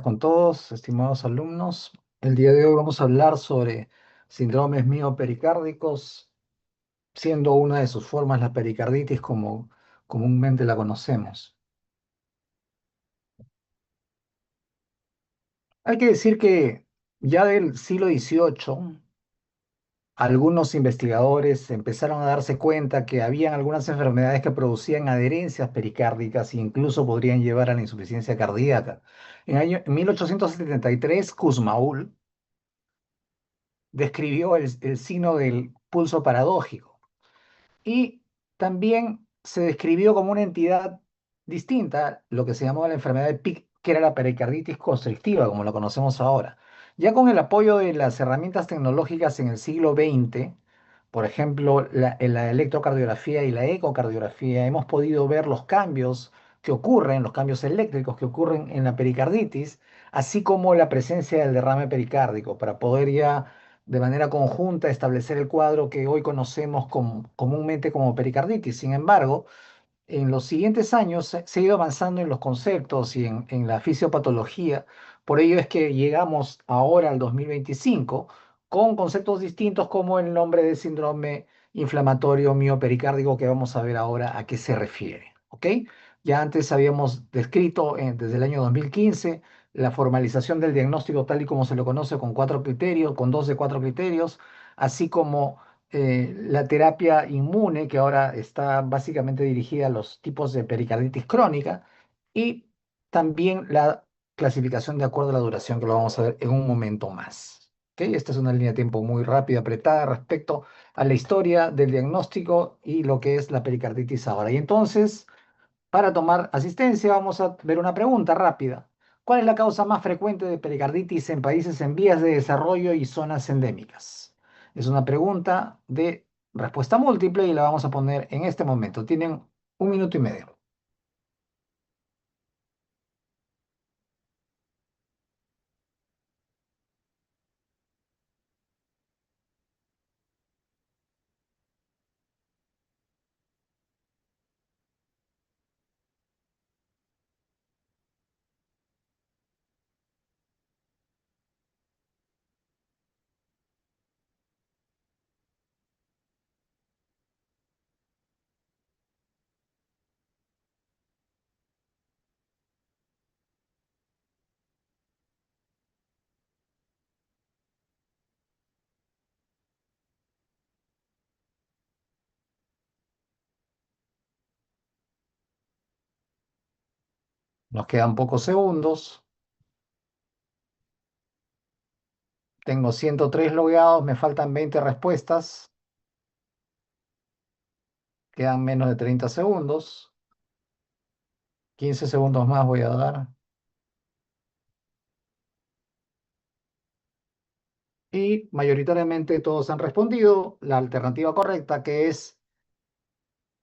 Con todos, estimados alumnos. El día de hoy vamos a hablar sobre síndromes miopericárdicos, siendo una de sus formas la pericarditis como comúnmente la conocemos. Hay que decir que ya del siglo XVIII, algunos investigadores empezaron a darse cuenta que habían algunas enfermedades que producían adherencias pericárdicas e incluso podrían llevar a la insuficiencia cardíaca. En 1873, Kussmaul describió el signo del pulso paradójico y también se describió como una entidad distinta lo que se llamaba la enfermedad de Pick, que era la pericarditis constrictiva, como la conocemos ahora. Ya con el apoyo de las herramientas tecnológicas en el siglo XX, por ejemplo, en la electrocardiografía y la ecocardiografía, hemos podido ver los cambios que ocurren, los cambios eléctricos que ocurren en la pericarditis, así como la presencia del derrame pericárdico, para poder ya de manera conjunta establecer el cuadro que hoy conocemos comúnmente como pericarditis. Sin embargo, en los siguientes años se ha ido avanzando en los conceptos y en la fisiopatología. Por ello es que llegamos ahora al 2025 con conceptos distintos como el nombre de síndrome inflamatorio miopericárdico, que vamos a ver ahora a qué se refiere. ¿Ok? Ya antes habíamos descrito desde el año 2015 la formalización del diagnóstico tal y como se lo conoce con cuatro criterios, con dos de cuatro criterios, así como la terapia inmune, que ahora está básicamente dirigida a los tipos de pericarditis crónica, y también la clasificación de acuerdo a la duración, que lo vamos a ver en un momento más. ¿Ok? Esta es una línea de tiempo muy rápida, apretada respecto a la historia del diagnóstico y lo que es la pericarditis ahora. Y entonces, para tomar asistencia, vamos a ver una pregunta rápida. ¿Cuál es la causa más frecuente de pericarditis en países en vías de desarrollo y zonas endémicas? Es una pregunta de respuesta múltiple y la vamos a poner en este momento. Tienen 1 minuto y medio. Nos quedan pocos segundos. Tengo 103 logueados, me faltan 20 respuestas. Quedan menos de 30 segundos. 15 segundos más voy a dar. Y mayoritariamente todos han respondido la alternativa correcta, que es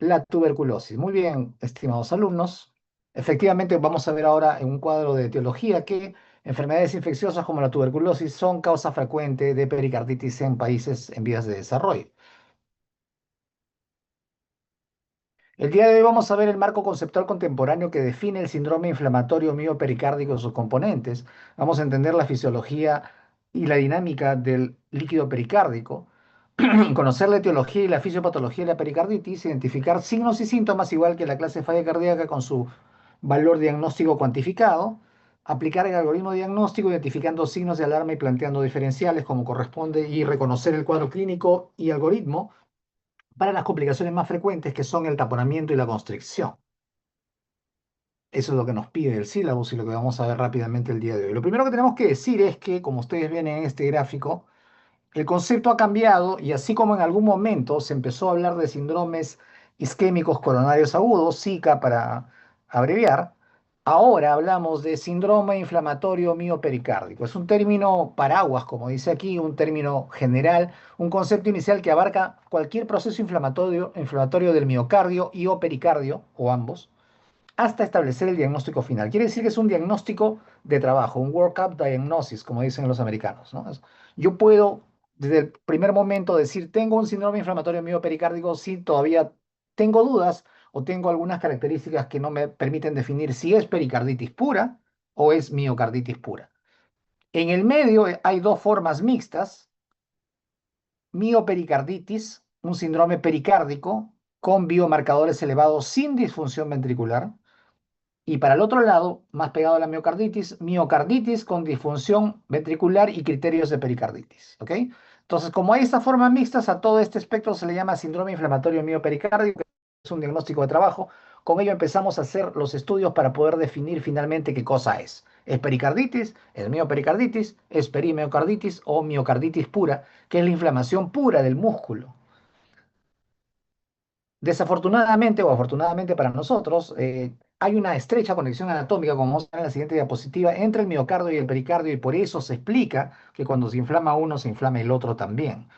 la tuberculosis. Muy bien, estimados alumnos. Efectivamente, vamos a ver ahora en un cuadro de etiología que enfermedades infecciosas como la tuberculosis son causa frecuente de pericarditis en países en vías de desarrollo. El día de hoy vamos a ver el marco conceptual contemporáneo que define el síndrome inflamatorio miopericárdico y sus componentes. Vamos a entender la fisiología y la dinámica del líquido pericárdico, conocer la etiología y la fisiopatología de la pericarditis, identificar signos y síntomas igual que la clase de falla cardíaca con su valor diagnóstico cuantificado, aplicar el algoritmo diagnóstico identificando signos de alarma y planteando diferenciales como corresponde y reconocer el cuadro clínico y algoritmo para las complicaciones más frecuentes que son el taponamiento y la constricción. Eso es lo que nos pide el sílabus y lo que vamos a ver rápidamente el día de hoy. Lo primero que tenemos que decir es que, como ustedes ven en este gráfico, el concepto ha cambiado y así como en algún momento se empezó a hablar de síndromes isquémicos coronarios agudos, SICA para abreviar, ahora hablamos de síndrome inflamatorio miopericardico. Es un término paraguas, como dice aquí, un término general, un concepto inicial que abarca cualquier proceso inflamatorio del miocardio y o pericardio, o ambos, hasta establecer el diagnóstico final. Quiere decir que es un diagnóstico de trabajo, un workup diagnosis, como dicen los americanos, ¿no? Yo puedo, desde el primer momento, decir, tengo un síndrome inflamatorio miopericárdico si todavía tengo dudas o tengo algunas características que no me permiten definir si es pericarditis pura o es miocarditis pura. En el medio hay dos formas mixtas: miopericarditis, un síndrome pericárdico con biomarcadores elevados sin disfunción ventricular. Y para el otro lado, más pegado a la miocarditis, miocarditis con disfunción ventricular y criterios de pericarditis. ¿Ok? Entonces, como hay estas formas mixtas, a todo este espectro se le llama síndrome inflamatorio miopericardico. Es un diagnóstico de trabajo. Con ello empezamos a hacer los estudios para poder definir finalmente qué cosa es. ¿Es pericarditis? ¿Es miopericarditis? ¿Es perimiocarditis o miocarditis pura, que es la inflamación pura del músculo? Desafortunadamente o afortunadamente para nosotros, hay una estrecha conexión anatómica, como vamos a ver en la siguiente diapositiva, entre el miocardio y el pericardio, y por eso se explica que cuando se inflama uno, se inflama el otro también.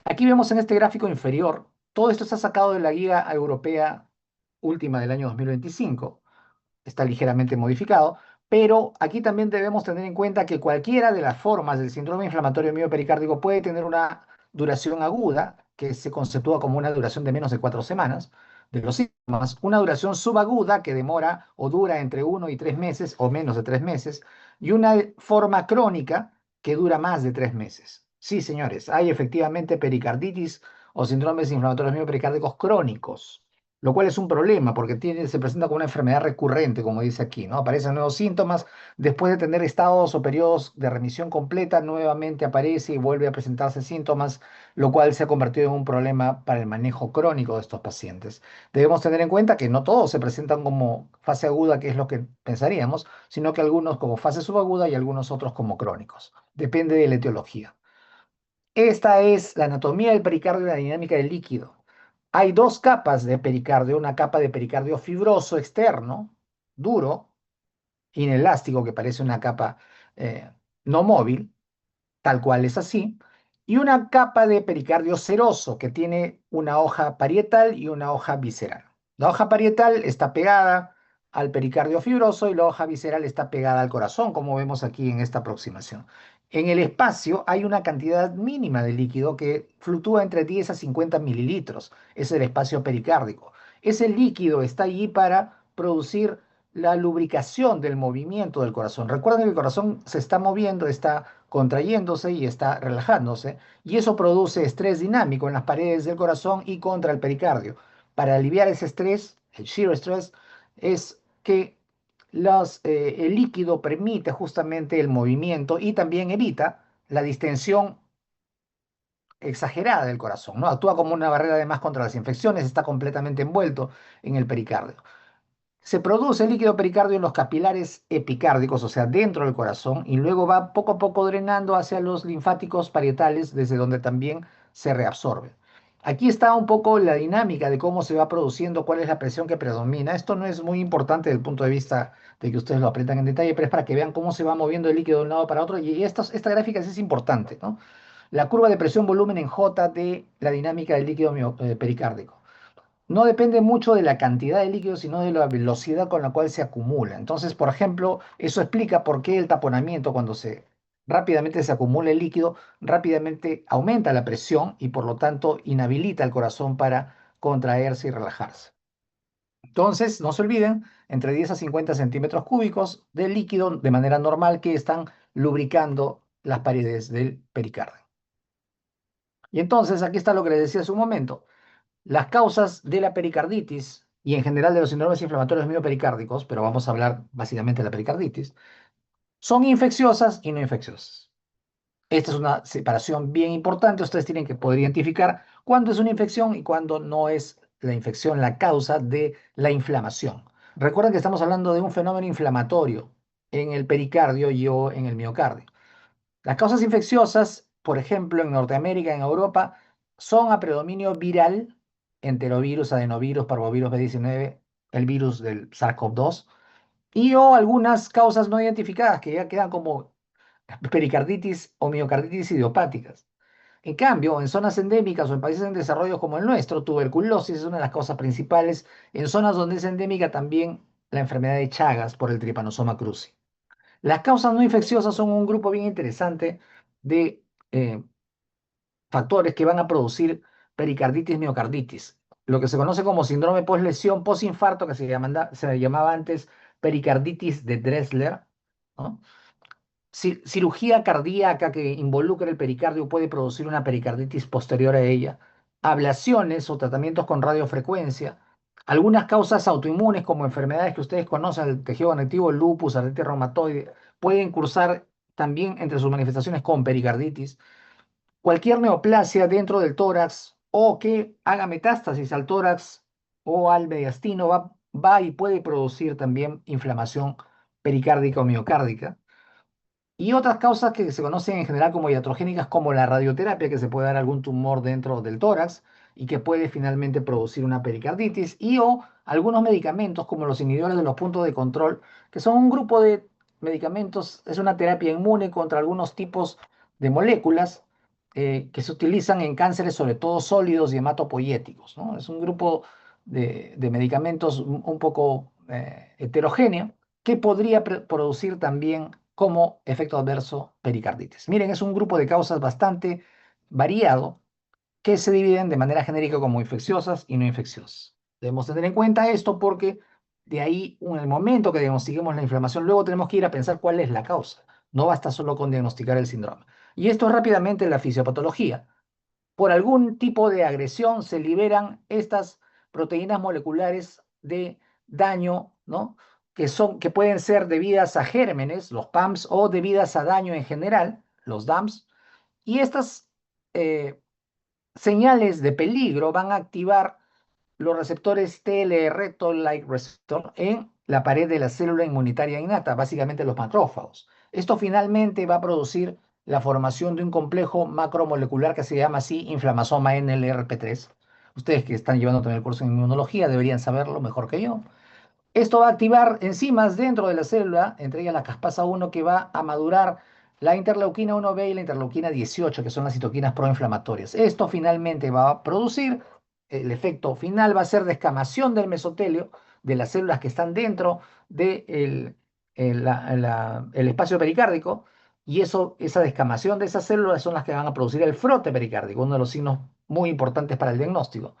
Aquí vemos en este gráfico inferior, todo esto está sacado de la guía europea última del año 2025, está ligeramente modificado, pero aquí también debemos tener en cuenta que cualquiera de las formas del síndrome inflamatorio miopericardico puede tener una duración aguda, que se conceptúa como una duración de menos de 4 semanas de los síntomas, una duración subaguda que demora o dura entre 1 y 3 meses o menos de 3 meses, y una forma crónica que dura más de 3 meses. Sí, señores, hay efectivamente pericarditis o síndromes inflamatorios miopericárdicos crónicos, lo cual es un problema porque se presenta como una enfermedad recurrente, como dice aquí, ¿no? Aparecen nuevos síntomas, después de tener estados o periodos de remisión completa, nuevamente aparece y vuelve a presentarse síntomas, lo cual se ha convertido en un problema para el manejo crónico de estos pacientes. Debemos tener en cuenta que no todos se presentan como fase aguda, que es lo que pensaríamos, sino que algunos como fase subaguda y algunos otros como crónicos. Depende de la etiología. Esta es la anatomía del pericardio y la dinámica del líquido. Hay dos capas de pericardio: una capa de pericardio fibroso externo, duro, inelástico, que parece una capa no móvil, tal cual es así, y una capa de pericardio seroso que tiene una hoja parietal y una hoja visceral. La hoja parietal está pegada al pericardio fibroso y la hoja visceral está pegada al corazón, como vemos aquí en esta aproximación. En el espacio hay una cantidad mínima de líquido que fluctúa entre 10 a 50 mililitros. Es el espacio pericárdico. Ese líquido está allí para producir la lubricación del movimiento del corazón. Recuerden que el corazón se está moviendo, está contrayéndose y está relajándose, y eso produce estrés dinámico en las paredes del corazón y contra el pericardio. Para aliviar ese estrés, el shear stress, es que el líquido permite justamente el movimiento y también evita la distensión exagerada del corazón, ¿no? Actúa como una barrera además contra las infecciones, está completamente envuelto en el pericardio. Se produce líquido pericardio en los capilares epicárdicos, o sea, dentro del corazón, y luego va poco a poco drenando hacia los linfáticos parietales, desde donde también se reabsorbe. Aquí está un poco la dinámica de cómo se va produciendo, cuál es la presión que predomina. Esto no es muy importante desde el punto de vista de que ustedes lo aprendan en detalle, pero es para que vean cómo se va moviendo el líquido de un lado para otro. Y esta gráfica sí es importante, ¿no? La curva de presión-volumen en J de la dinámica del líquido pericárdico no depende mucho de la cantidad de líquido, sino de la velocidad con la cual se acumula. Entonces, por ejemplo, eso explica por qué el taponamiento, cuando rápidamente se acumula el líquido, rápidamente aumenta la presión y por lo tanto inhabilita el corazón para contraerse y relajarse. Entonces, no se olviden, entre 10 a 50 centímetros cúbicos de líquido de manera normal que están lubricando las paredes del pericardio. Y entonces, aquí está lo que les decía hace un momento. Las causas de la pericarditis y en general de los síndromes inflamatorios miopericárdicos, pero vamos a hablar básicamente de la pericarditis, son infecciosas y no infecciosas. Esta es una separación bien importante. Ustedes tienen que poder identificar cuándo es una infección y cuándo no es la infección la causa de la inflamación. Recuerden que estamos hablando de un fenómeno inflamatorio en el pericardio y o en el miocardio. Las causas infecciosas, por ejemplo, en Norteamérica, en Europa, son a predominio viral: enterovirus, adenovirus, parvovirus B19, el virus del SARS-CoV-2, y o algunas causas no identificadas que ya quedan como pericarditis o miocarditis idiopáticas. En cambio, en zonas endémicas o en países en desarrollo como el nuestro, tuberculosis es una de las causas principales. En zonas donde es endémica también la enfermedad de Chagas por el Trypanosoma cruzi. Las causas no infecciosas son un grupo bien interesante de eh, factores que van a producir pericarditis, miocarditis, lo que se conoce como síndrome post-lesión, post-infarto, que se llamaba antes pericarditis de Dressler, ¿no? Cirugía cardíaca que involucra el pericardio puede producir una pericarditis posterior a ella, ablaciones o tratamientos con radiofrecuencia, algunas causas autoinmunes como enfermedades que ustedes conocen, el tejido conectivo, el lupus, artritis reumatoide, pueden cursar también entre sus manifestaciones con pericarditis, cualquier neoplasia dentro del tórax o que haga metástasis al tórax o al mediastino va y puede producir también inflamación pericárdica o miocárdica. Y otras causas que se conocen en general como iatrogénicas, como la radioterapia, que se puede dar algún tumor dentro del tórax y que puede finalmente producir una pericarditis, y o algunos medicamentos como los inhibidores de los puntos de control, que son un grupo de medicamentos, es una terapia inmune contra algunos tipos de moléculas que se utilizan en cánceres, sobre todo sólidos y hematopoyéticos, ¿no? Es un grupo de medicamentos un poco heterogéneo que podría producir también como efecto adverso pericarditis. Miren, es un grupo de causas bastante variado que se dividen de manera genérica como infecciosas y no infecciosas. Debemos tener en cuenta esto porque de ahí, en el momento que diagnostiquemos la inflamación, luego tenemos que ir a pensar cuál es la causa. No basta solo con diagnosticar el síndrome. Y esto es rápidamente la fisiopatología. Por algún tipo de agresión se liberan estas proteínas moleculares de daño, ¿no? Que pueden ser debidas a gérmenes, los PAMs, o debidas a daño en general, los DAMs. Y estas eh, señales de peligro van a activar los receptores TLR, Toll-like receptor, en la pared de la célula inmunitaria innata, básicamente los macrófagos. Esto finalmente va a producir la formación de un complejo macromolecular que se llama así inflamasoma NLRP3. Ustedes que están llevando también el curso en inmunología deberían saberlo mejor que yo. Esto va a activar enzimas dentro de la célula, entre ellas la caspasa 1, que va a madurar la interleuquina 1B y la interleuquina 18, que son las citoquinas proinflamatorias. Esto finalmente va a producir, el efecto final va a ser descamación del mesotelio, de las células que están dentro del el espacio pericárdico, y esa descamación de esas células son las que van a producir el frote pericárdico, uno de los signos muy importantes para el diagnóstico.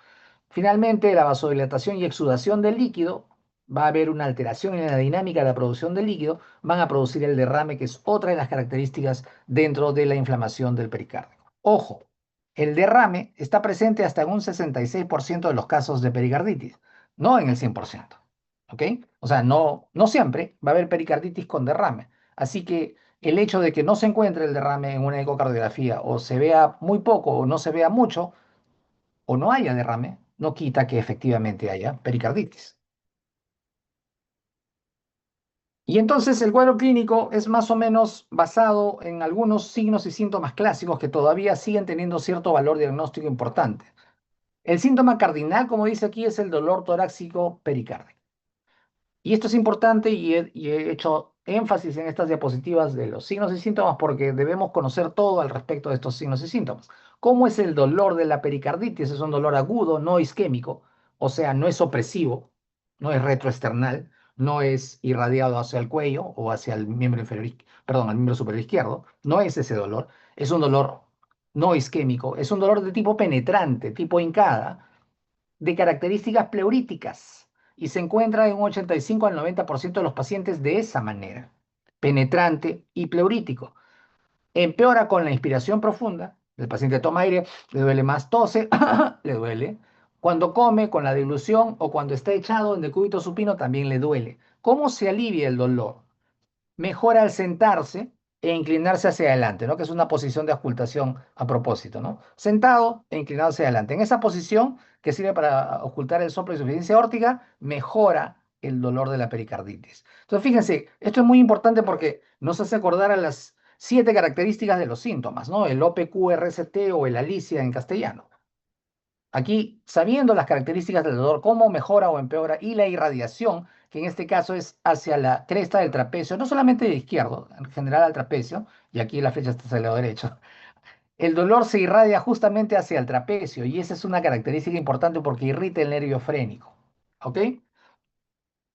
Finalmente, la vasodilatación y exudación del líquido, va a haber una alteración en la dinámica de la producción del líquido, van a producir el derrame, que es otra de las características dentro de la inflamación del pericardio. Ojo, el derrame está presente hasta en un 66% de los casos de pericarditis, no en el 100%. ¿Ok? O sea, no siempre va a haber pericarditis con derrame. Así que el hecho de que no se encuentre el derrame en una ecocardiografía, o se vea muy poco o no se vea mucho, o no haya derrame, no quita que efectivamente haya pericarditis. Y entonces el cuadro clínico es más o menos basado en algunos signos y síntomas clásicos que todavía siguen teniendo cierto valor diagnóstico importante. El síntoma cardinal, como dice aquí, es el dolor torácico pericárdico. Y esto es importante, y he hecho énfasis en estas diapositivas de los signos y síntomas porque debemos conocer todo al respecto de estos signos y síntomas. ¿Cómo es el dolor de la pericarditis? Es un dolor agudo, no isquémico, o sea, no es opresivo, no es retroesternal, no es irradiado hacia el cuello o hacia el miembro inferior, perdón, al miembro superior izquierdo. No es ese dolor, es un dolor no isquémico, es un dolor de tipo penetrante, tipo hincada, de características pleuríticas, y se encuentra en un 85 al 90% de los pacientes de esa manera, penetrante y pleurítico. Empeora con la inspiración profunda, el paciente toma aire, le duele más, tose, le duele. Cuando come con la dilución o cuando está echado en decúbito supino también le duele. ¿Cómo se alivia el dolor? Mejora al sentarse e inclinarse hacia adelante, ¿no? Que es una posición de ocultación a propósito, ¿no? Sentado e inclinado hacia adelante. En esa posición, que sirve para ocultar el soplo de insuficiencia aórtica, mejora el dolor de la pericarditis. Entonces, fíjense, esto es muy importante porque nos hace acordar a las 7 características de los síntomas, ¿no? El OPQ-RCT o el Alicia en castellano. Aquí, sabiendo las características del dolor, cómo mejora o empeora, y la irradiación, que en este caso es hacia la cresta del trapecio, no solamente de izquierdo, en general al trapecio, y aquí la flecha está hacia el lado derecho. El dolor se irradia justamente hacia el trapecio, y esa es una característica importante porque irrita el nervio frénico. ¿Ok?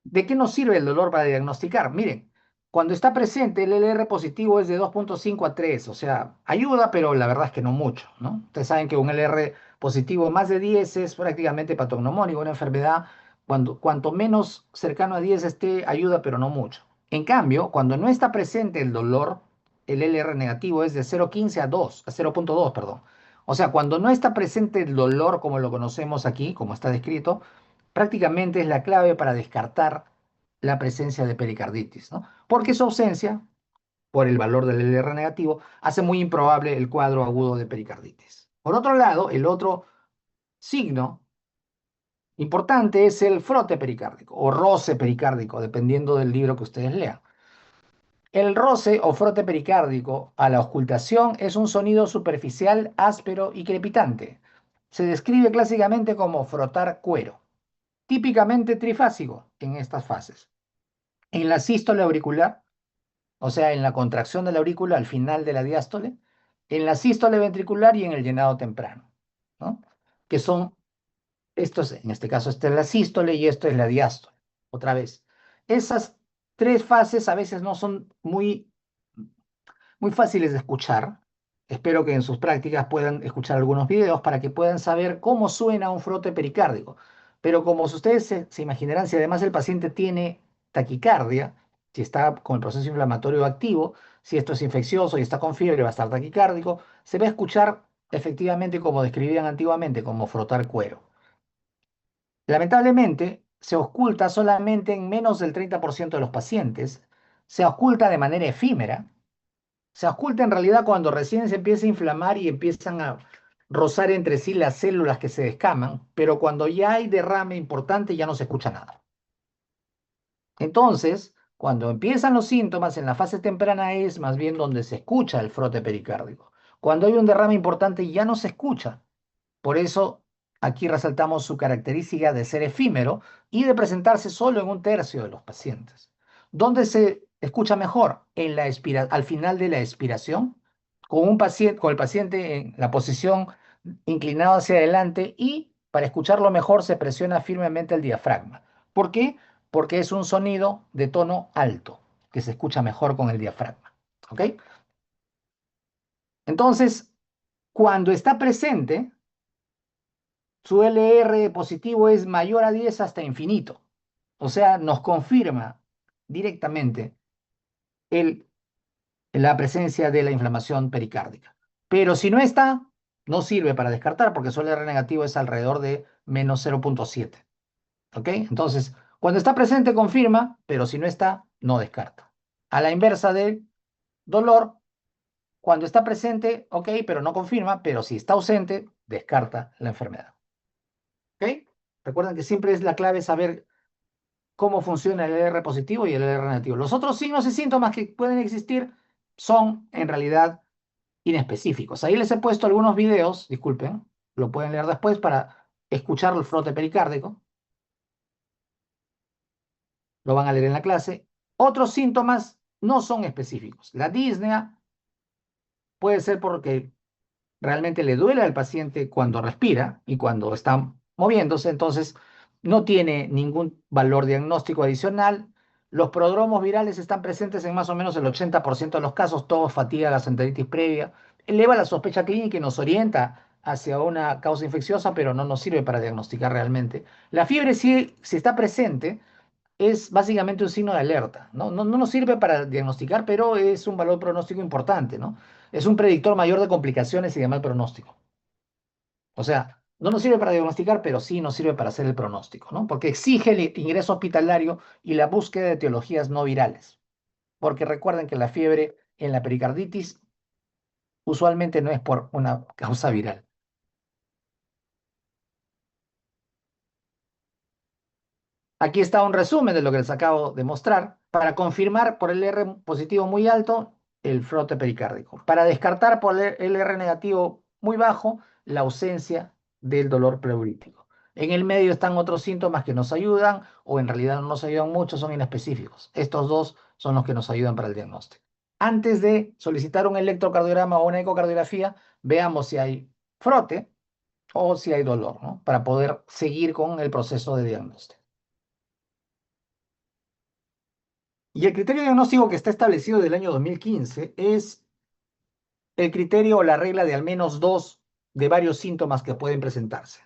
¿De qué nos sirve el dolor para diagnosticar? Miren, cuando está presente el LR positivo es de 2,5 a 3, o sea, ayuda, pero la verdad es que no mucho, ¿no? Ustedes saben que un LR positivo más de 10 es prácticamente patognomónico, una enfermedad, cuanto menos cercano a 10 esté, ayuda, pero no mucho. En cambio, cuando no está presente el dolor, el LR negativo es de 0,15 a 2, a 0,2, perdón. O sea, cuando no está presente el dolor como lo conocemos aquí, como está descrito, prácticamente es la clave para descartar la presencia de pericarditis, ¿no? Porque su ausencia, por el valor del LR negativo, hace muy improbable el cuadro agudo de pericarditis. Por otro lado, el otro signo importante es el frote pericárdico o roce pericárdico, dependiendo del libro que ustedes lean. El roce o frote pericárdico a la auscultación es un sonido superficial, áspero y crepitante. Se describe clásicamente como frotar cuero, típicamente trifásico en estas fases. En la sístole auricular, o sea, en la contracción de la aurícula al final de la diástole, en la sístole ventricular y en el llenado temprano, ¿no? Que son estos, en este caso, esta es la sístole y esto es la diástole. Otra vez, esas tres fases a veces no son muy fáciles de escuchar. Espero que en sus prácticas puedan escuchar algunos videos para que puedan saber cómo suena un frote pericárdico. Pero como ustedes se imaginarán, si además el paciente tiene taquicardia, si está con el proceso inflamatorio activo, si esto es infeccioso y está con fiebre, va a estar taquicárdico, se va a escuchar efectivamente como describían antiguamente, como frotar cuero. Lamentablemente, se oculta solamente en menos del 30% de los pacientes, se oculta de manera efímera, se oculta en realidad cuando recién se empieza a inflamar y empiezan a rozar entre sí las células que se descaman, pero cuando ya hay derrame importante ya no se escucha nada. Entonces, cuando empiezan los síntomas en la fase temprana es más bien donde se escucha el frote pericárdico. Cuando hay un derrame importante ya no se escucha. Por eso aquí resaltamos su característica de ser efímero y de presentarse solo en un tercio de los pacientes. ¿Dónde se escucha mejor? Al final de la expiración, con el paciente en la posición inclinado hacia adelante y para escucharlo mejor se presiona firmemente el diafragma. ¿Por qué? Porque es un sonido de tono alto que se escucha mejor con el diafragma. ¿Ok? Entonces, cuando está presente, su LR positivo es mayor a 10 hasta infinito. O sea, nos confirma directamente el, la presencia de la inflamación pericárdica. Pero si no está, no sirve para descartar porque su LR negativo es alrededor de menos 0,7. ¿Ok? Entonces, cuando está presente, confirma, pero si no está, no descarta. A la inversa del dolor, cuando está presente, ok, pero no confirma, pero si está ausente, descarta la enfermedad. ¿Ok? Recuerden que siempre es la clave saber cómo funciona el LR positivo y el LR negativo. Los otros signos y síntomas que pueden existir son en realidad inespecíficos. Ahí les he puesto algunos videos, disculpen, lo pueden leer después para escuchar el frote pericárdico, lo van a leer en la clase. Otros síntomas no son específicos. La disnea puede ser porque realmente le duele al paciente cuando respira y cuando está moviéndose, entonces no tiene ningún valor diagnóstico adicional. Los prodromos virales están presentes en más o menos el 80% de los casos, todos fatiga, gastroenteritis previa, eleva la sospecha clínica y nos orienta hacia una causa infecciosa, pero no nos sirve para diagnosticar realmente. La fiebre, si está presente, es básicamente un signo de alerta, ¿no? No nos sirve para diagnosticar, pero es un valor pronóstico importante, ¿no? Es un predictor mayor de complicaciones y de mal pronóstico. O sea, no nos sirve para diagnosticar, pero sí nos sirve para hacer el pronóstico, ¿no? Porque exige el ingreso hospitalario y la búsqueda de etiologías no virales. Porque recuerden que la fiebre en la pericarditis usualmente no es por una causa viral. Aquí está un resumen de lo que les acabo de mostrar para confirmar por el R positivo muy alto el frote pericárdico. Para descartar por el R negativo muy bajo la ausencia del dolor pleurítico. En el medio están otros síntomas que nos ayudan o en realidad no nos ayudan mucho, son inespecíficos. Estos dos son los que nos ayudan para el diagnóstico. Antes de solicitar un electrocardiograma o una ecocardiografía, veamos si hay frote o si hay dolor, ¿no? Para poder seguir con el proceso de diagnóstico. Y el criterio diagnóstico que está establecido del año 2015 es el criterio o la regla de al menos dos de varios síntomas que pueden presentarse.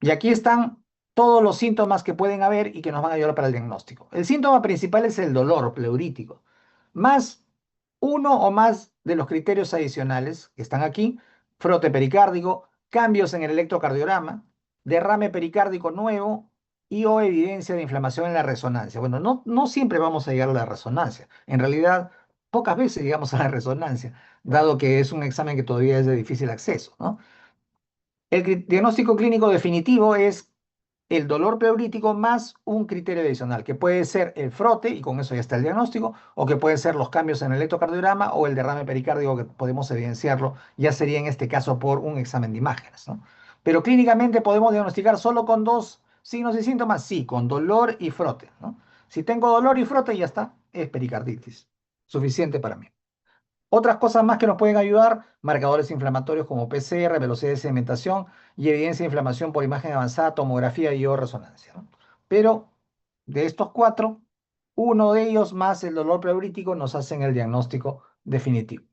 Y aquí están todos los síntomas que pueden haber y que nos van a ayudar para el diagnóstico. El síntoma principal es el dolor pleurítico, más uno o más de los criterios adicionales que están aquí: frote pericárdico, cambios en el electrocardiograma, derrame pericárdico nuevo y o evidencia de inflamación en la resonancia. Bueno, no siempre vamos a llegar a la resonancia. En realidad, pocas veces llegamos a la resonancia, dado que es un examen que todavía es de difícil acceso, ¿no? El diagnóstico clínico definitivo es el dolor pleurítico más un criterio adicional, que puede ser el frote, y con eso ya está el diagnóstico, o que pueden ser los cambios en el electrocardiograma o el derrame pericárdico, que podemos evidenciarlo, ya sería en este caso por un examen de imágenes, ¿no? Pero clínicamente podemos diagnosticar solo con dos signos y síntomas, sí, con dolor y frote, ¿no? Si tengo dolor y frote, ya está, es pericarditis. Suficiente para mí. Otras cosas más que nos pueden ayudar: marcadores inflamatorios como PCR, velocidad de sedimentación y evidencia de inflamación por imagen avanzada, tomografía y o resonancia, ¿no? Pero de estos cuatro, uno de ellos más el dolor pleurítico nos hacen el diagnóstico definitivo.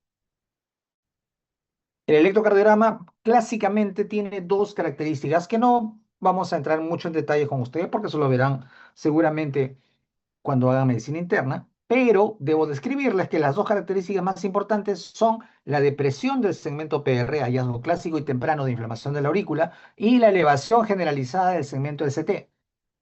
El electrocardiograma clásicamente tiene dos características que no vamos a entrar mucho en detalle con ustedes porque eso lo verán seguramente cuando hagan medicina interna, pero debo describirles que las dos características más importantes son la depresión del segmento PR, hallazgo clásico y temprano de inflamación de la aurícula, y la elevación generalizada del segmento ST,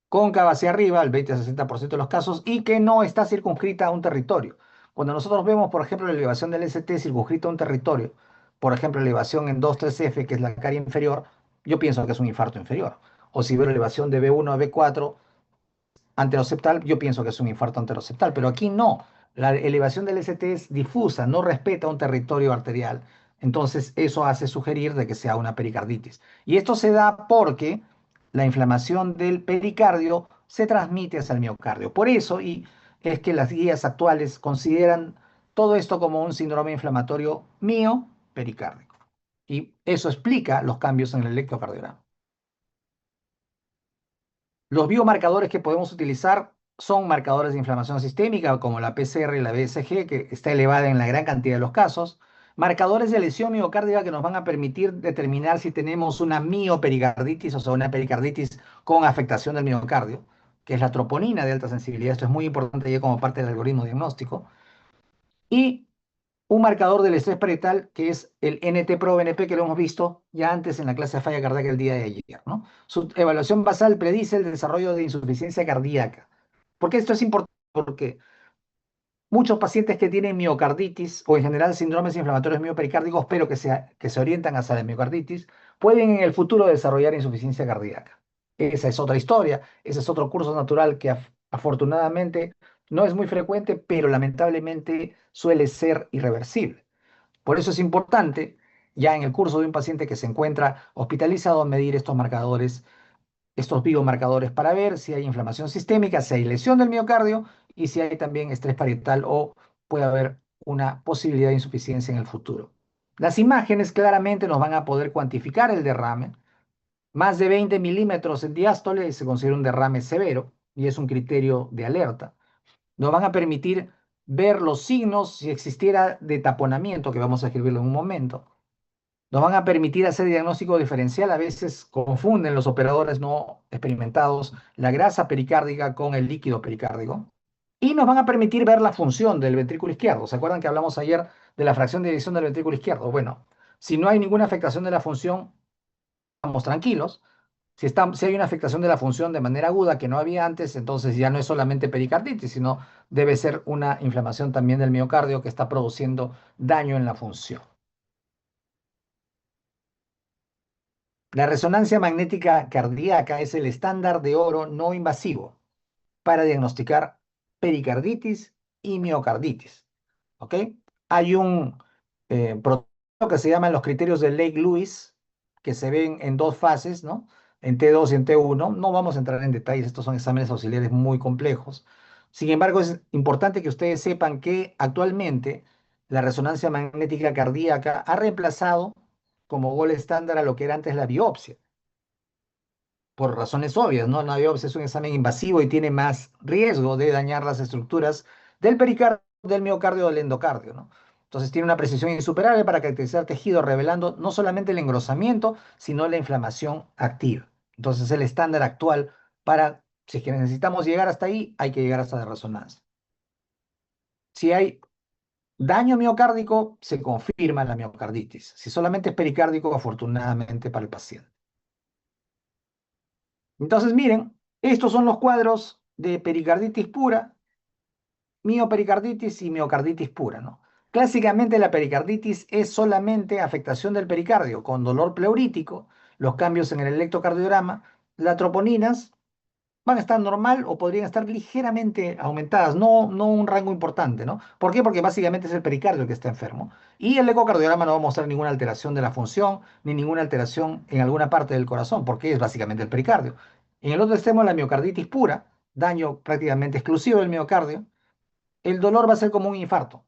cóncava hacia arriba, al 20 a 60% de los casos, y que no está circunscrita a un territorio. Cuando nosotros vemos, por ejemplo, la elevación del ST circunscrita a un territorio, por ejemplo, elevación en 2,3F, que es la caria inferior, yo pienso que es un infarto inferior. O si veo la elevación de B1 a B4 anteroseptal, yo pienso que es un infarto anteroseptal, pero aquí no. La elevación del ST es difusa, no respeta un territorio arterial. Entonces, eso hace sugerir de que sea una pericarditis. Y esto se da porque la inflamación del pericardio se transmite hacia el miocardio. Por eso, y es que las guías actuales consideran todo esto como un síndrome inflamatorio pericárdico. Y eso explica los cambios en el electrocardiograma. Los biomarcadores que podemos utilizar son marcadores de inflamación sistémica, como la PCR y la BSG, que está elevada en la gran cantidad de los casos. Marcadores de lesión miocárdica que nos van a permitir determinar si tenemos una miopericarditis, o sea, una pericarditis con afectación del miocardio, que es la troponina de alta sensibilidad. Esto es muy importante ya como parte del algoritmo diagnóstico. Y un marcador del estrés parietal, que es el NT-proBNP, que lo hemos visto ya antes en la clase de falla cardíaca el día de ayer, ¿no? Su evaluación basal predice el desarrollo de insuficiencia cardíaca. ¿Por qué esto es importante? Porque muchos pacientes que tienen miocarditis o en general síndromes inflamatorios miopericárdicos, pero que se orientan hacia la miocarditis, pueden en el futuro desarrollar insuficiencia cardíaca. Esa es otra historia, ese es otro curso natural que afortunadamente no es muy frecuente, pero lamentablemente suele ser irreversible. Por eso es importante, ya en el curso de un paciente que se encuentra hospitalizado, medir estos marcadores, estos biomarcadores, para ver si hay inflamación sistémica, si hay lesión del miocardio y si hay también estrés parietal o puede haber una posibilidad de insuficiencia en el futuro. Las imágenes claramente nos van a poder cuantificar el derrame. Más de 20 milímetros en diástole se considera un derrame severo y es un criterio de alerta. Nos van a permitir ver los signos si existiera de taponamiento, que vamos a escribirlo en un momento. Nos van a permitir hacer diagnóstico diferencial. A veces confunden los operadores no experimentados la grasa pericárdica con el líquido pericárdico. Y nos van a permitir ver la función del ventrículo izquierdo. ¿Se acuerdan que hablamos ayer de la fracción de eyección del ventrículo izquierdo? Bueno, si no hay ninguna afectación de la función, estamos tranquilos. Si hay una afectación de la función de manera aguda que no había antes, entonces ya no es solamente pericarditis, sino debe ser una inflamación también del miocardio que está produciendo daño en la función. La resonancia magnética cardíaca es el estándar de oro no invasivo para diagnosticar pericarditis y miocarditis. ¿Ok? Hay un protocolo que se llama los criterios de Lake-Lewis, que se ven en dos fases, ¿no? En T2 y en T1. No vamos a entrar en detalles, estos son exámenes auxiliares muy complejos. Sin embargo, es importante que ustedes sepan que actualmente la resonancia magnética cardíaca ha reemplazado como gol estándar a lo que era antes la biopsia, por razones obvias, ¿no? La biopsia es un examen invasivo y tiene más riesgo de dañar las estructuras del pericardio, del miocardio o del endocardio, ¿no? Entonces tiene una precisión insuperable para caracterizar tejido, revelando no solamente el engrosamiento, sino la inflamación activa. Entonces, el estándar actual para, si es que necesitamos llegar hasta ahí, hay que llegar hasta la resonancia. Si hay daño miocárdico, se confirma la miocarditis. Si solamente es pericárdico, afortunadamente para el paciente. Entonces, miren, estos son los cuadros de pericarditis pura, miopericarditis y miocarditis pura, ¿no? Clásicamente la pericarditis es solamente afectación del pericardio con dolor pleurítico, los cambios en el electrocardiograma, las troponinas van a estar normal o podrían estar ligeramente aumentadas, no un rango importante, ¿no? ¿Por qué? Porque básicamente es el pericardio el que está enfermo. Y el ecocardiograma no va a mostrar ninguna alteración de la función ni ninguna alteración en alguna parte del corazón, porque es básicamente el pericardio. En el otro extremo, la miocarditis pura, daño prácticamente exclusivo del miocardio, el dolor va a ser como un infarto,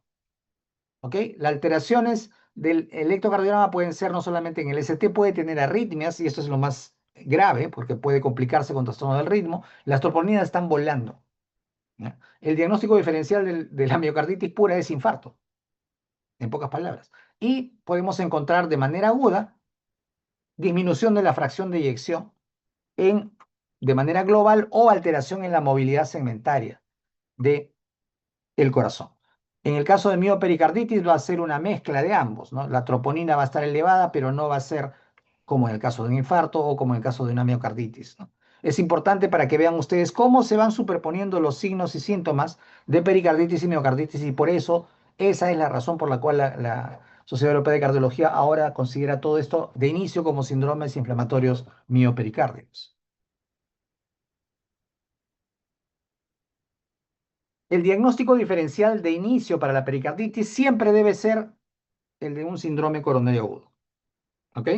¿ok? Las alteraciones del electrocardiograma pueden ser no solamente en el ST, puede tener arritmias, y esto es lo más grave, porque puede complicarse con trastorno del ritmo. Las troponinas están volando, ¿ya? El diagnóstico diferencial de la miocarditis pura es infarto, en pocas palabras. Y podemos encontrar de manera aguda disminución de la fracción de eyección en, de manera global o alteración en la movilidad segmentaria de el corazón. En el caso de miopericarditis va a ser una mezcla de ambos, ¿no? La troponina va a estar elevada, pero no va a ser como en el caso de un infarto o como en el caso de una miocarditis, ¿no? Es importante para que vean ustedes cómo se van superponiendo los signos y síntomas de pericarditis y miocarditis, y por eso esa es la razón por la cual la Sociedad Europea de Cardiología ahora considera todo esto de inicio como síndromes inflamatorios miopericárdicos. El diagnóstico diferencial de inicio para la pericarditis siempre debe ser el de un síndrome coronario agudo. ¿Ok?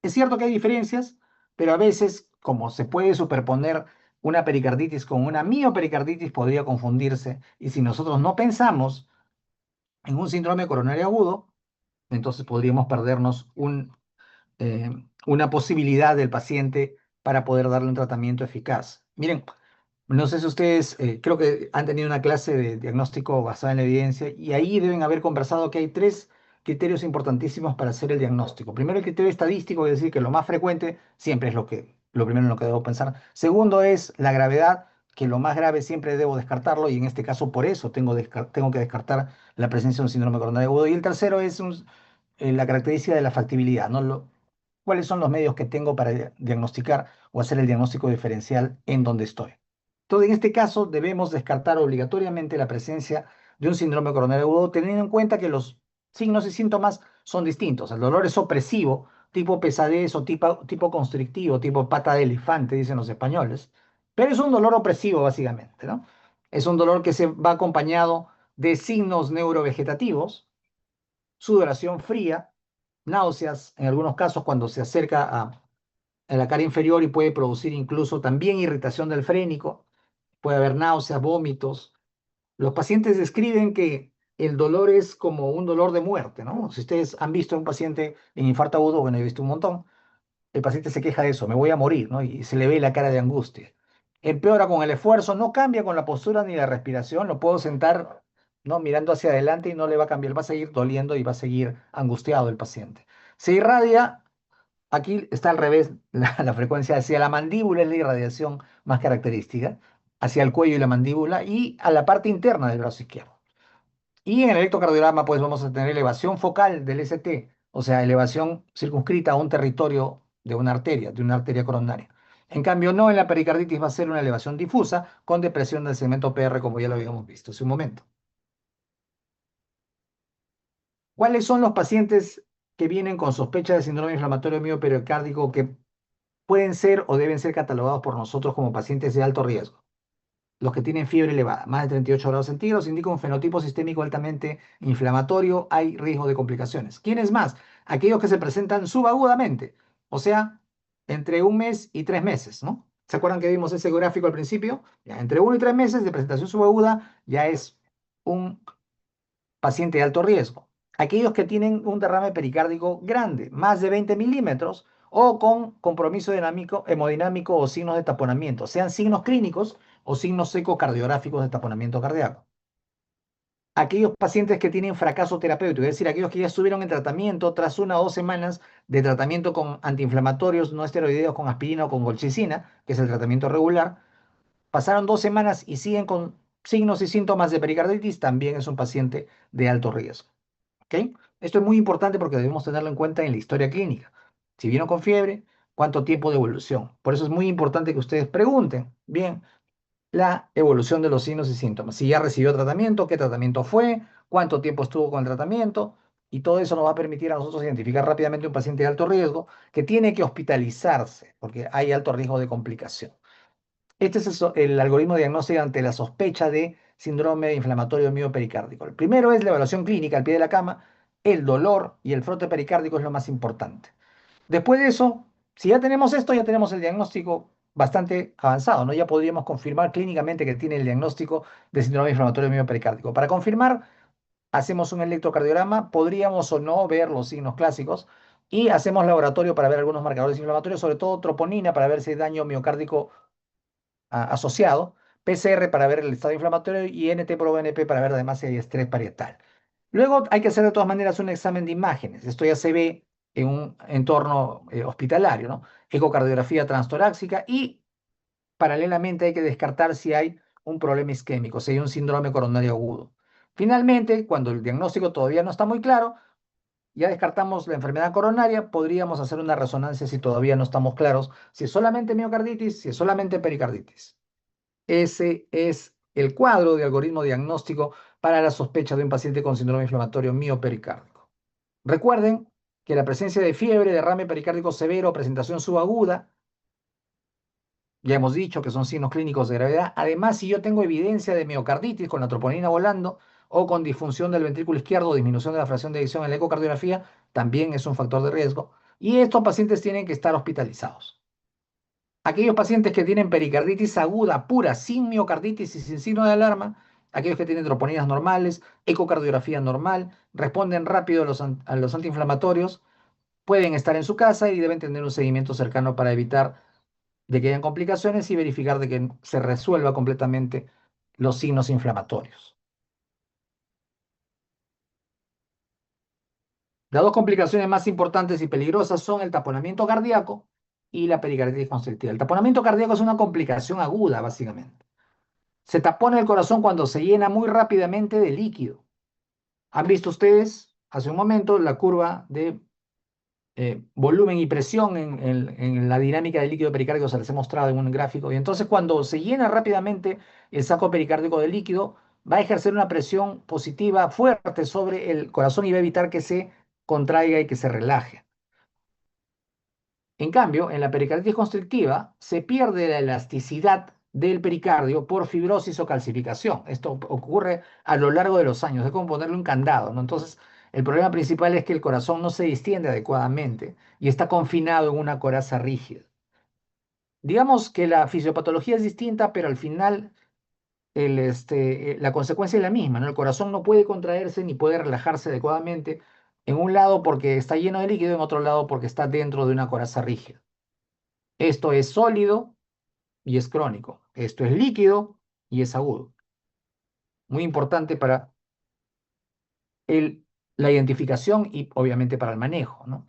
Es cierto que hay diferencias, pero a veces, como se puede superponer una pericarditis con una miopericarditis, podría confundirse. Y si nosotros no pensamos en un síndrome coronario agudo, entonces podríamos perdernos eh, una posibilidad del paciente para poder darle un tratamiento eficaz. Miren, no sé si ustedes, creo que han tenido una clase de diagnóstico basada en la evidencia, y ahí deben haber conversado que hay tres criterios importantísimos para hacer el diagnóstico. Primero, el criterio estadístico, es decir, que lo más frecuente siempre es lo primero en lo que debo pensar. Segundo es la gravedad, que lo más grave siempre debo descartarlo, y en este caso por eso tengo que descartar la presencia de un síndrome coronario agudo. Y el tercero es la característica de la factibilidad, ¿no? ¿Cuáles son los medios que tengo para diagnosticar o hacer el diagnóstico diferencial en donde estoy? Entonces, en este caso, debemos descartar obligatoriamente la presencia de un síndrome coronario agudo, teniendo en cuenta que los signos y síntomas son distintos. El dolor es opresivo, tipo pesadez o tipo constrictivo, tipo pata de elefante, dicen los españoles, pero es un dolor opresivo, básicamente, ¿no? Es un dolor que se va acompañado de signos neurovegetativos, sudoración fría, náuseas, en algunos casos cuando se acerca a la cara inferior, y puede producir incluso también irritación del frénico, puede haber náuseas, vómitos. Los pacientes describen que el dolor es como un dolor de muerte, ¿no? Si ustedes han visto a un paciente en infarto agudo, bueno, he visto un montón, el paciente se queja de eso, me voy a morir, ¿no? Y se le ve la cara de angustia. Empeora con el esfuerzo, no cambia con la postura ni la respiración, lo puedo sentar, ¿no? Mirando hacia adelante y no le va a cambiar, va a seguir doliendo y va a seguir angustiado el paciente. Se irradia, aquí está al revés, la frecuencia hacia la mandíbula es la irradiación más característica, hacia el cuello y la mandíbula y a la parte interna del brazo izquierdo. Y en el electrocardiograma, pues vamos a tener elevación focal del ST, o sea, elevación circunscrita a un territorio de una arteria coronaria. En cambio, no, en la pericarditis va a ser una elevación difusa con depresión del segmento PR, como ya lo habíamos visto hace un momento. ¿Cuáles son los pacientes que vienen con sospecha de síndrome inflamatorio mioperiocárdico que pueden ser o deben ser catalogados por nosotros como pacientes de alto riesgo? Los que tienen fiebre elevada, más de 38 grados centígrados, indica un fenotipo sistémico altamente inflamatorio, hay riesgo de complicaciones. ¿Quiénes más? Aquellos que se presentan subagudamente, o sea, entre un mes y 3 meses, ¿no? ¿Se acuerdan que vimos ese gráfico al principio? Ya, entre 1 y 3 meses de presentación subaguda ya es un paciente de alto riesgo. Aquellos que tienen un derrame pericárdico grande, más de 20 milímetros, o con compromiso dinámico, hemodinámico o signos de taponamiento, sean signos clínicos o signos ecocardiográficos de taponamiento cardíaco. aquellos pacientes que tienen fracaso terapéutico, es decir, aquellos que ya estuvieron en tratamiento tras 1 o 2 semanas de tratamiento con antiinflamatorios no esteroideos, con aspirina o con colchicina, que es el tratamiento regular, pasaron 2 semanas y siguen con signos y síntomas de pericarditis, también es un paciente de alto riesgo. ¿Ok? Esto es muy importante porque debemos tenerlo en cuenta en la historia clínica. Si vino con fiebre, ¿cuánto tiempo de evolución? Por eso es muy importante que ustedes pregunten bien la evolución de los signos y síntomas. Si ya recibió tratamiento, qué tratamiento fue, cuánto tiempo estuvo con el tratamiento, y todo eso nos va a permitir a nosotros identificar rápidamente un paciente de alto riesgo que tiene que hospitalizarse porque hay alto riesgo de complicación. Este es el algoritmo diagnóstico ante la sospecha de síndrome inflamatorio miopericardico. El primero es la evaluación clínica al pie de la cama, el dolor y el frote pericárdico es lo más importante. Después de eso, si ya tenemos esto, ya tenemos el diagnóstico bastante avanzado, ¿no? Ya podríamos confirmar clínicamente que tiene el diagnóstico de síndrome inflamatorio miopericardico. Para confirmar, hacemos un electrocardiograma, podríamos o no ver los signos clásicos y hacemos laboratorio para ver algunos marcadores inflamatorios, sobre todo troponina para ver si hay daño miocárdico asociado, PCR para ver el estado inflamatorio y NT-proBNP para ver además si hay estrés parietal. Luego hay que hacer de todas maneras un examen de imágenes. Esto ya se ve en un entorno hospitalario, ¿no? Ecocardiografía transtorácica y paralelamente hay que descartar si hay un problema isquémico, si hay un síndrome coronario agudo. Finalmente, cuando el diagnóstico todavía no está muy claro, ya descartamos la enfermedad coronaria, podríamos hacer una resonancia si todavía no estamos claros si es solamente miocarditis, si es solamente pericarditis. Ese es el cuadro de algoritmo diagnóstico para la sospecha de un paciente con síndrome inflamatorio miopericardico. Recuerden que la presencia de fiebre, derrame pericárdico severo, presentación subaguda, ya hemos dicho que son signos clínicos de gravedad. Además, si yo tengo evidencia de miocarditis con la troponina volando o con disfunción del ventrículo izquierdo o disminución de la fracción de eyección en la ecocardiografía, también es un factor de riesgo. Y estos pacientes tienen que estar hospitalizados. Aquellos pacientes que tienen pericarditis aguda, pura, sin miocarditis y sin signo de alarma, aquellos que tienen troponinas normales, ecocardiografía normal, responden rápido a los antiinflamatorios, pueden estar en su casa y deben tener un seguimiento cercano para evitar de que hayan complicaciones y verificar de que se resuelva completamente los signos inflamatorios. Las dos complicaciones más importantes y peligrosas son el taponamiento cardíaco y la pericarditis constrictiva. El taponamiento cardíaco es una complicación aguda, básicamente. Se tapona el corazón cuando se llena muy rápidamente de líquido. ¿Han visto ustedes hace un momento la curva de volumen y presión en la dinámica del líquido pericárdico? Se les he mostrado en un gráfico. Y entonces cuando se llena rápidamente el saco pericárdico de líquido, va a ejercer una presión positiva fuerte sobre el corazón y va a evitar que se contraiga y que se relaje. En cambio, en la pericarditis constrictiva se pierde la elasticidad del pericardio por fibrosis o calcificación. Esto ocurre a lo largo de los años, es como ponerle un candado, ¿no? Entonces, el problema principal es que el corazón no se distiende adecuadamente y está confinado en una coraza rígida. Digamos que la fisiopatología es distinta, pero al final la consecuencia es la misma, ¿no? El corazón no puede contraerse ni puede relajarse adecuadamente en un lado porque está lleno de líquido, en otro lado porque está dentro de una coraza rígida. Esto es sólido y es crónico. Esto es líquido y es agudo. Muy importante para el, la identificación y obviamente para el manejo, ¿no?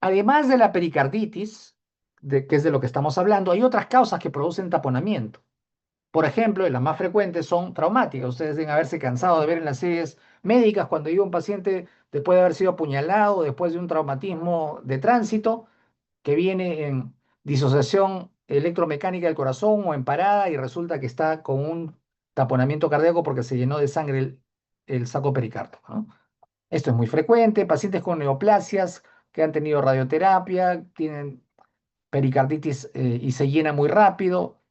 Además de la pericarditis, que es de lo que estamos hablando, hay otras causas que producen taponamiento. Por ejemplo, y las más frecuentes son traumáticas. Ustedes deben haberse cansado de ver en las series médicas cuando llega un paciente después de haber sido apuñalado, después de un traumatismo de tránsito, que viene en disociación electromecánica del corazón o en parada y resulta que está con un taponamiento cardíaco porque se llenó de sangre el saco pericárdico, ¿no? Esto es muy frecuente. Pacientes con neoplasias que han tenido radioterapia, tienen pericarditis y se llena muy rápido,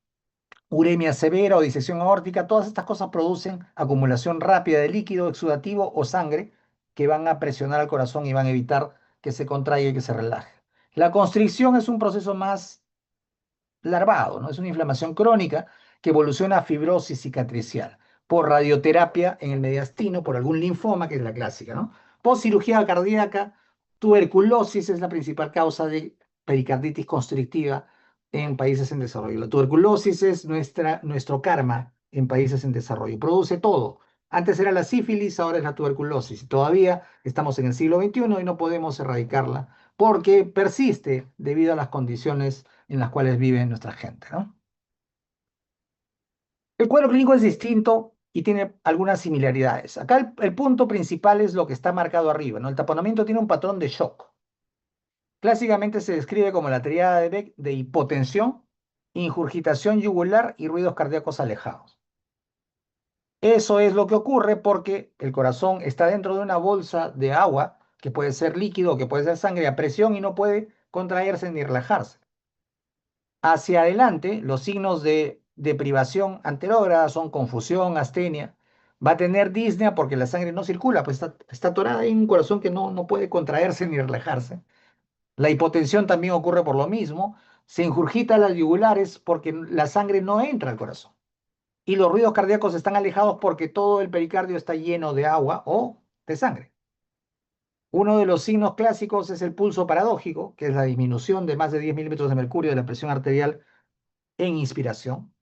uremia severa o disección aórtica, todas estas cosas producen acumulación rápida de líquido exudativo o sangre que van a presionar al corazón y van a evitar que se contraiga y que se relaje. La constricción es un proceso más larvado, ¿no? Es una inflamación crónica que evoluciona a fibrosis cicatricial por radioterapia en el mediastino, por algún linfoma, que es la clásica, ¿no? Postcirugía cardíaca, tuberculosis es la principal causa de pericarditis constrictiva en países en desarrollo. La tuberculosis es nuestro karma en países en desarrollo. Produce todo. Antes era la sífilis, ahora es la tuberculosis. Y todavía estamos en el siglo XXI y no podemos erradicarla porque persiste debido a las condiciones en las cuales vive nuestra gente, ¿no? El cuadro clínico es distinto y tiene algunas similaridades. Acá el punto principal es lo que está marcado arriba, ¿no? El taponamiento tiene un patrón de shock. Clásicamente se describe como la triada de Beck de hipotensión, ingurgitación yugular y ruidos cardíacos alejados. Eso es lo que ocurre porque el corazón está dentro de una bolsa de agua, que puede ser líquido o que puede ser sangre a presión y no puede contraerse ni relajarse. Hacia adelante, los signos de deprivación anterógrada son confusión, astenia. Va a tener disnea porque la sangre no circula, pues está atorada en un corazón que no puede contraerse ni relajarse. La hipotensión también ocurre por lo mismo. Se ingurgita las yugulares porque la sangre no entra al corazón. Y los ruidos cardíacos están alejados porque todo el pericardio está lleno de agua o de sangre. Uno de los signos clásicos es el pulso paradójico, que es la disminución de más de 10 milímetros de mercurio de la presión arterial en inspiración.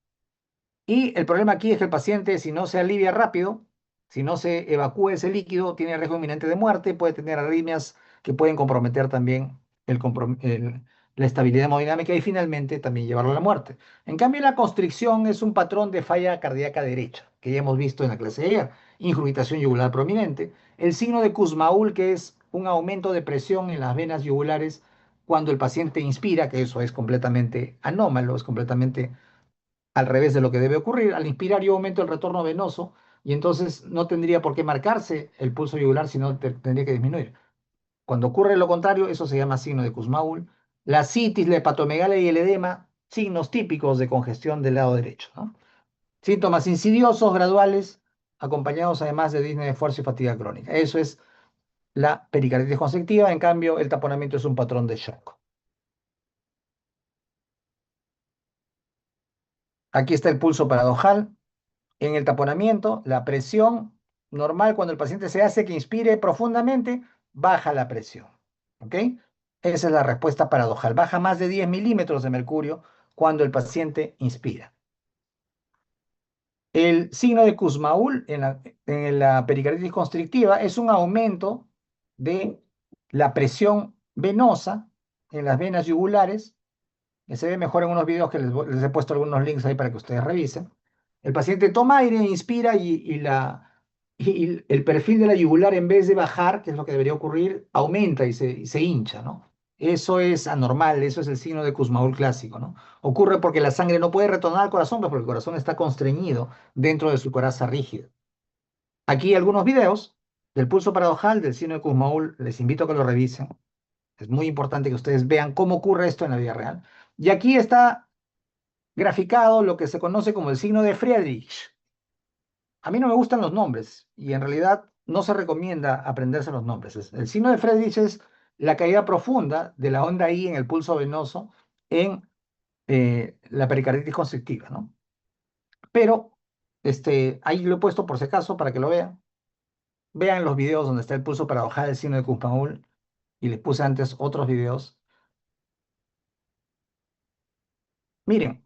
Y el problema aquí es que el paciente, si no se alivia rápido, si no se evacúa ese líquido, tiene riesgo inminente de muerte, puede tener arritmias que pueden comprometer también la estabilidad hemodinámica y finalmente también llevarlo a la muerte. En cambio, la constricción es un patrón de falla cardíaca derecha, que ya hemos visto en la clase de ayer, ingurgitación yugular prominente, el signo de Kussmaul, que es un aumento de presión en las venas yugulares cuando el paciente inspira, que eso es completamente anómalo, es completamente al revés de lo que debe ocurrir. Al inspirar yo aumento el retorno venoso y entonces no tendría por qué marcarse el pulso yugular, sino tendría que disminuir. Cuando ocurre lo contrario, eso se llama signo de Kussmaul. La citis, la hepatomegalia y el edema, signos típicos de congestión del lado derecho, ¿no? Síntomas insidiosos, graduales, acompañados además de disnea de esfuerzo y fatiga crónica. Eso es la pericarditis constrictiva. En cambio, el taponamiento es un patrón de shock. Aquí está el pulso paradojal. En el taponamiento, la presión normal cuando el paciente se hace que inspire profundamente, baja la presión. ¿Ok? Esa es la respuesta paradojal. Baja más de 10 milímetros de mercurio cuando el paciente inspira. El signo de Kussmaul en la pericarditis constrictiva es un aumento de la presión venosa en las venas yugulares, que se ve mejor en unos videos que les he puesto algunos links ahí para que ustedes revisen. El paciente toma aire, inspira y el perfil de la yugular, en vez de bajar, que es lo que debería ocurrir, aumenta y se hincha, ¿no? Eso es anormal, eso es el signo de Kussmaul clásico, ¿no? Ocurre porque la sangre no puede retornar al corazón, pues porque el corazón está constreñido dentro de su coraza rígida. Aquí algunos videos del pulso paradojal, del signo de Kussmaul, les invito a que lo revisen. Es muy importante que ustedes vean cómo ocurre esto en la vida real. Y aquí está graficado lo que se conoce como el signo de Friedrich. A mí no me gustan los nombres y en realidad no se recomienda aprenderse los nombres. El signo de Friedrich es la caída profunda de la onda I en el pulso venoso en la pericarditis constrictiva, ¿no? Pero ahí lo he puesto por si acaso para que lo vean. Vean los videos donde está el pulso paradojal del signo de Kussmaul y les puse antes otros videos. Miren,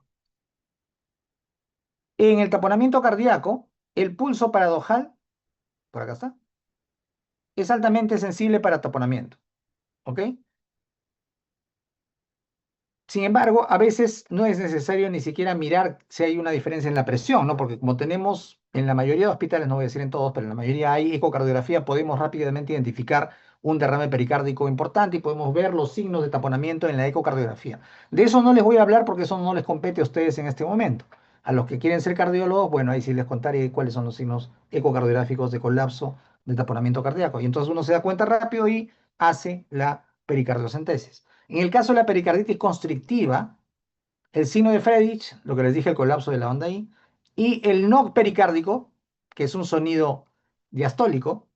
en el taponamiento cardíaco, el pulso paradojal, por acá está, es altamente sensible para taponamiento, ¿ok? Sin embargo, a veces no es necesario ni siquiera mirar si hay una diferencia en la presión, ¿no? Porque como tenemos en la mayoría de hospitales, no voy a decir en todos, pero en la mayoría hay ecocardiografía, podemos rápidamente identificar un derrame pericárdico importante y podemos ver los signos de taponamiento en la ecocardiografía. De eso no les voy a hablar porque eso no les compete a ustedes en este momento. A los que quieren ser cardiólogos, bueno, ahí sí les contaré cuáles son los signos ecocardiográficos de colapso, de taponamiento cardíaco. Y entonces uno se da cuenta rápido y hace la pericardiocentesis. En el caso de la pericarditis constrictiva, el signo de Friedrich, lo que les dije, el colapso de la onda I, y el knock pericárdico, que es un sonido diastólico,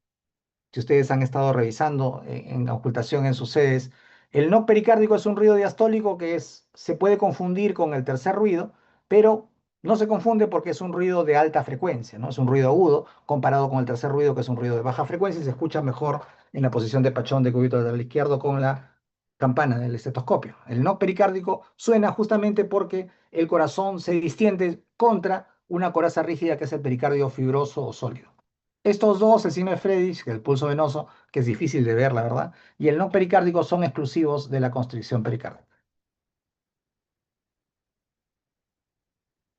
si ustedes han estado revisando en ocultación en sus sedes, el knock pericárdico es un ruido diastólico que se puede confundir con el tercer ruido, pero no se confunde porque es un ruido de alta frecuencia, ¿no? Es un ruido agudo comparado con el tercer ruido, que es un ruido de baja frecuencia y se escucha mejor en la posición de pachón de cúbito lateral izquierdo con la campana del estetoscopio. El knock pericárdico suena justamente porque el corazón se distiende contra una coraza rígida que es el pericardio fibroso o sólido. Estos dos, el signo de Friedrich, que es el pulso venoso, que es difícil de ver, la verdad, y el no pericárdico son exclusivos de la constricción pericárdica.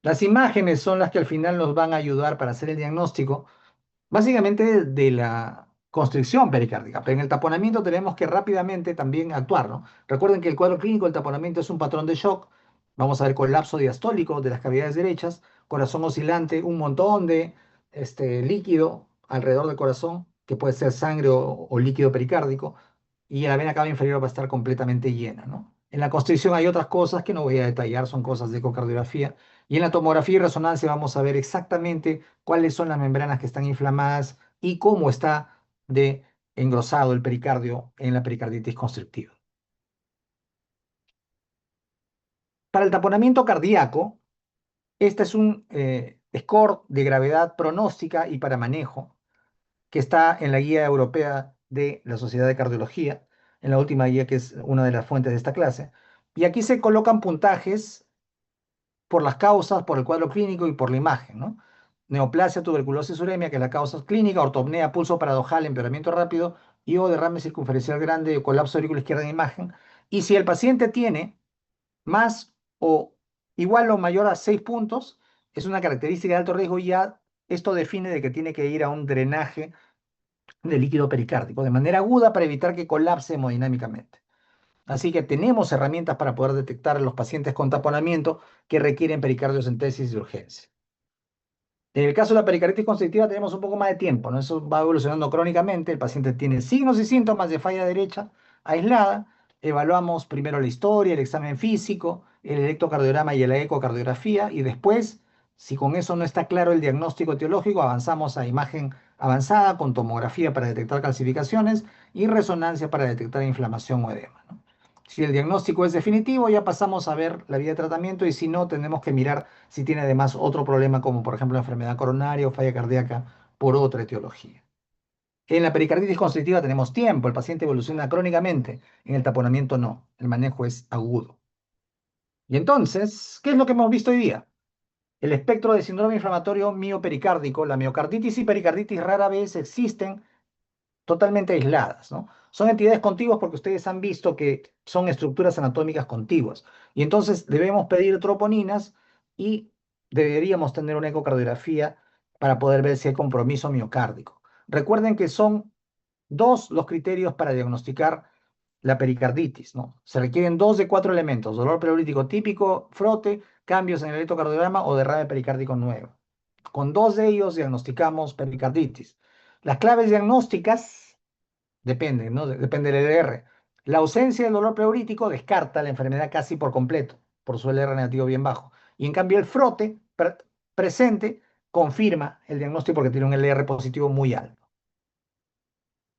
Las imágenes son las que al final nos van a ayudar para hacer el diagnóstico, básicamente de la constricción pericárdica, pero en el taponamiento tenemos que rápidamente también actuar, ¿no? Recuerden que el cuadro clínico del taponamiento es un patrón de shock. Vamos a ver colapso diastólico de las cavidades derechas, corazón oscilante, un montón de líquido alrededor del corazón, que puede ser sangre o líquido pericárdico, y la vena cava inferior va a estar completamente llena, ¿no? En la constricción hay otras cosas que no voy a detallar, son cosas de ecocardiografía, y en la tomografía y resonancia vamos a ver exactamente cuáles son las membranas que están inflamadas y cómo está de engrosado el pericardio en la pericarditis constrictiva. Para el taponamiento cardíaco, este es un score de gravedad pronóstica y para manejo que está en la guía europea de la Sociedad de Cardiología, en la última guía que es una de las fuentes de esta clase. Y aquí se colocan puntajes por las causas, por el cuadro clínico y por la imagen, ¿no? Neoplasia, tuberculosis, uremia, que es la causa clínica, ortopnea, pulso paradojal, empeoramiento rápido, y o derrame circunferencial grande o colapso aurículo izquierda en imagen. Y si el paciente tiene más o igual o mayor a 6 puntos, es una característica de alto riesgo y ya esto define de que tiene que ir a un drenaje de líquido pericárdico de manera aguda para evitar que colapse hemodinámicamente. Así que tenemos herramientas para poder detectar a los pacientes con taponamiento que requieren pericardiocentesis de urgencia. En el caso de la pericarditis constrictiva tenemos un poco más de tiempo, ¿no? Eso va evolucionando crónicamente, el paciente tiene signos y síntomas de falla derecha aislada, evaluamos primero la historia, el examen físico, el electrocardiograma y la ecocardiografía, y después, si con eso no está claro el diagnóstico etiológico, avanzamos a imagen avanzada con tomografía para detectar calcificaciones y resonancia para detectar inflamación o edema, ¿no? Si el diagnóstico es definitivo, ya pasamos a ver la vía de tratamiento y si no, tenemos que mirar si tiene además otro problema como por ejemplo enfermedad coronaria o falla cardíaca por otra etiología. En la pericarditis constrictiva tenemos tiempo, el paciente evoluciona crónicamente, en el taponamiento no, el manejo es agudo. Y entonces, ¿qué es lo que hemos visto hoy día? El espectro de síndrome inflamatorio miopericárdico, la miocarditis y pericarditis rara vez existen totalmente aisladas, ¿no? Son entidades contiguas porque ustedes han visto que son estructuras anatómicas contiguas. Y entonces debemos pedir troponinas y deberíamos tener una ecocardiografía para poder ver si hay compromiso miocárdico. Recuerden que son dos los criterios para diagnosticar la pericarditis, ¿no? Se requieren dos de cuatro elementos: dolor pleurolítico típico, frote, cambios en el electrocardiograma o derrame pericárdico nuevo. Con dos de ellos diagnosticamos pericarditis. Las claves diagnósticas dependen, ¿no? Depende del LR. La ausencia del dolor pleurítico descarta la enfermedad casi por completo, por su LR negativo bien bajo. Y en cambio el frote presente confirma el diagnóstico porque tiene un LR positivo muy alto.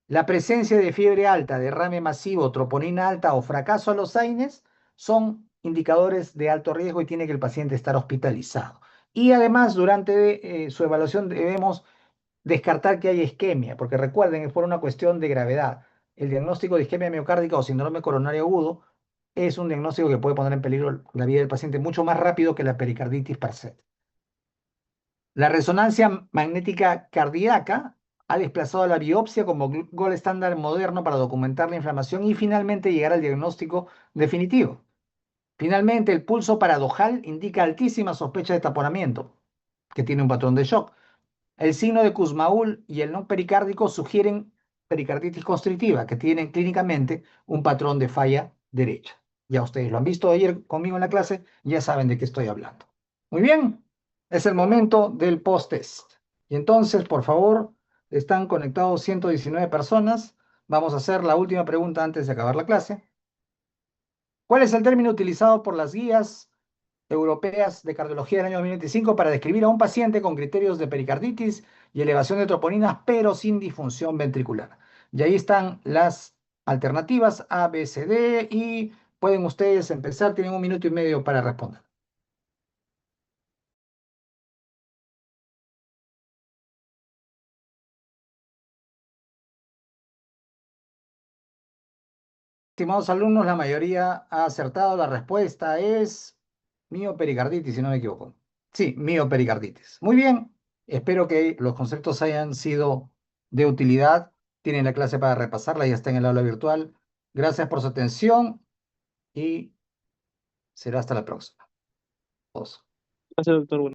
La presencia de fiebre alta, derrame masivo, troponina alta o fracaso a los AINES son indicadores de alto riesgo y tiene que el paciente estar hospitalizado. Y además, durante su evaluación debemos descartar que hay isquemia, porque recuerden, es por una cuestión de gravedad. El diagnóstico de isquemia miocárdica o síndrome coronario agudo es un diagnóstico que puede poner en peligro la vida del paciente mucho más rápido que la pericarditis per se. La resonancia magnética cardíaca ha desplazado a la biopsia como gol estándar moderno para documentar la inflamación y finalmente llegar al diagnóstico definitivo. Finalmente, el pulso paradojal indica altísima sospecha de taponamiento, que tiene un patrón de shock. El signo de Kussmaul y el no pericárdico sugieren pericarditis constrictiva, que tienen clínicamente un patrón de falla derecha. Ya ustedes lo han visto ayer conmigo en la clase, ya saben de qué estoy hablando. Muy bien, es el momento del post-test. Y entonces, por favor, están conectados 119 personas. Vamos a hacer la última pregunta antes de acabar la clase. ¿Cuál es el término utilizado por las guías europeas de cardiología del año 2025 para describir a un paciente con criterios de pericarditis y elevación de troponinas, pero sin disfunción ventricular? Y ahí están las alternativas A, B, C, D y pueden ustedes empezar, tienen un minuto y medio para responder. Estimados alumnos, la mayoría ha acertado. La respuesta es miopericarditis, si no me equivoco. Sí, miopericarditis. Muy bien. Espero que los conceptos hayan sido de utilidad. Tienen la clase para repasarla, ya está en el aula virtual. Gracias por su atención y será hasta la próxima. Gracias, doctor.